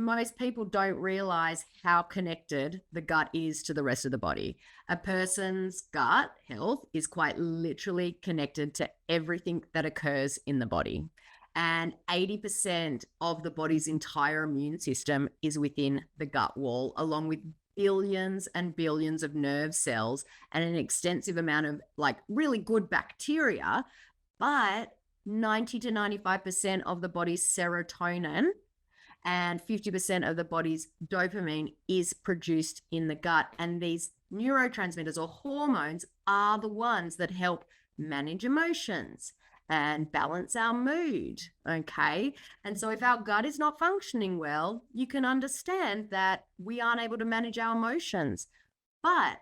most people don't realize how connected the gut is to the rest of the body. A person's gut health is quite literally connected to everything that occurs in the body. And 80% of the body's entire immune system is within the gut wall, along with billions and billions of nerve cells and an extensive amount of like really good bacteria. But 90 to 95% of the body's serotonin and 50% of the body's dopamine is produced in the gut. And these neurotransmitters or hormones are the ones that help manage emotions and balance our mood, okay? And so if our gut is not functioning well, you can understand that we aren't able to manage our emotions. But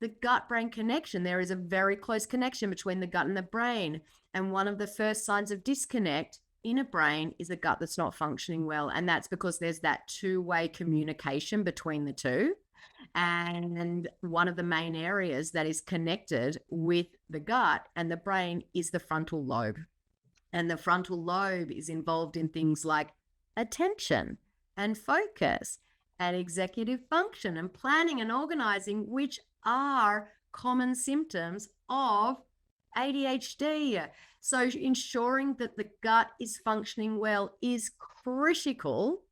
the gut-brain connection, there is a very close connection between the gut and the brain. And one of the first signs of disconnect in a brain is a gut that's not functioning well. And that's because there's that two-way communication between the two. And one of the main areas that is connected with the gut and the brain is the frontal lobe. And the frontal lobe is involved in things like attention and focus and executive function and planning and organizing, which are common symptoms of ADHD. So ensuring that the gut is functioning well is critical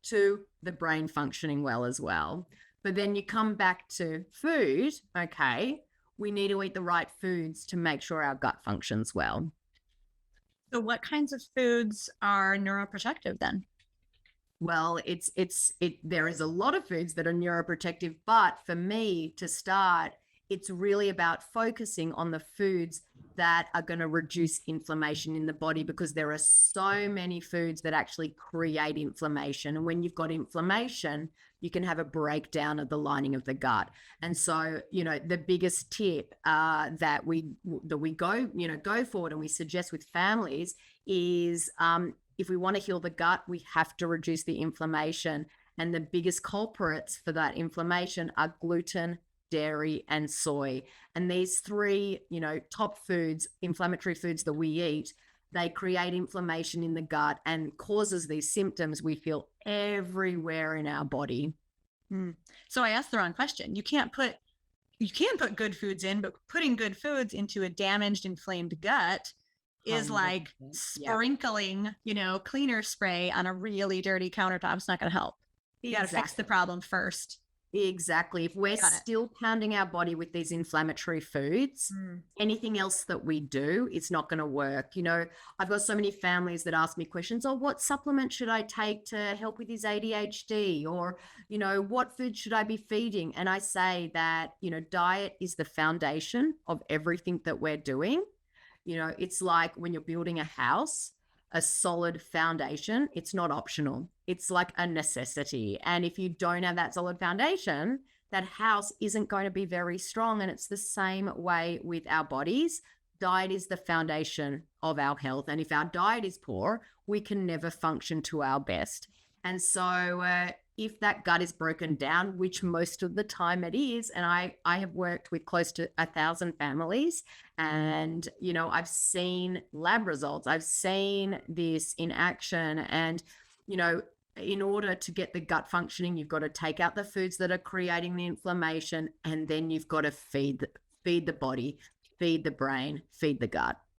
to the brain functioning well as well. But then you come back to food, okay, we need to eat the right foods to make sure our gut functions well. So what kinds of foods are neuroprotective then? Well, there is a lot of foods that are neuroprotective, but for me to start, it's really about focusing on the foods that are going to reduce inflammation in the body, because there are so many foods that actually create inflammation. And when you've got inflammation, you can have a breakdown of the lining of the gut. And so, the biggest tip that we go forward and we suggest with families is if we want to heal the gut, we have to reduce the inflammation. And the biggest culprits for that inflammation are gluten, dairy, and soy. And these three, top foods, inflammatory foods that we eat, they create inflammation in the gut and causes these symptoms we feel everywhere in our body. So I asked the wrong question. You can put good foods in, but putting good foods into a damaged, inflamed gut is like sprinkling, cleaner spray on a really dirty countertop. It's not going to help. You got to fix the problem first. Exactly. If we're still pounding our body with these inflammatory foods, anything else that we do, it's not going to work. I've got so many families that ask me questions, what supplement should I take to help with his ADHD? Or, what food should I be feeding? And I say that, diet is the foundation of everything that we're doing. It's like when you're building a house, a solid foundation, it's not optional. It's like a necessity. And if you don't have that solid foundation, that house isn't going to be very strong. And it's the same way with our bodies. Diet is the foundation of our health. And if our diet is poor, we can never function to our best. And so if that gut is broken down, which most of the time it is, and I have worked with close to 1,000 families, and, I've seen lab results. I've seen this in action. And, in order to get the gut functioning, you've got to take out the foods that are creating the inflammation, and then you've got to feed the body, feed the brain, feed the gut.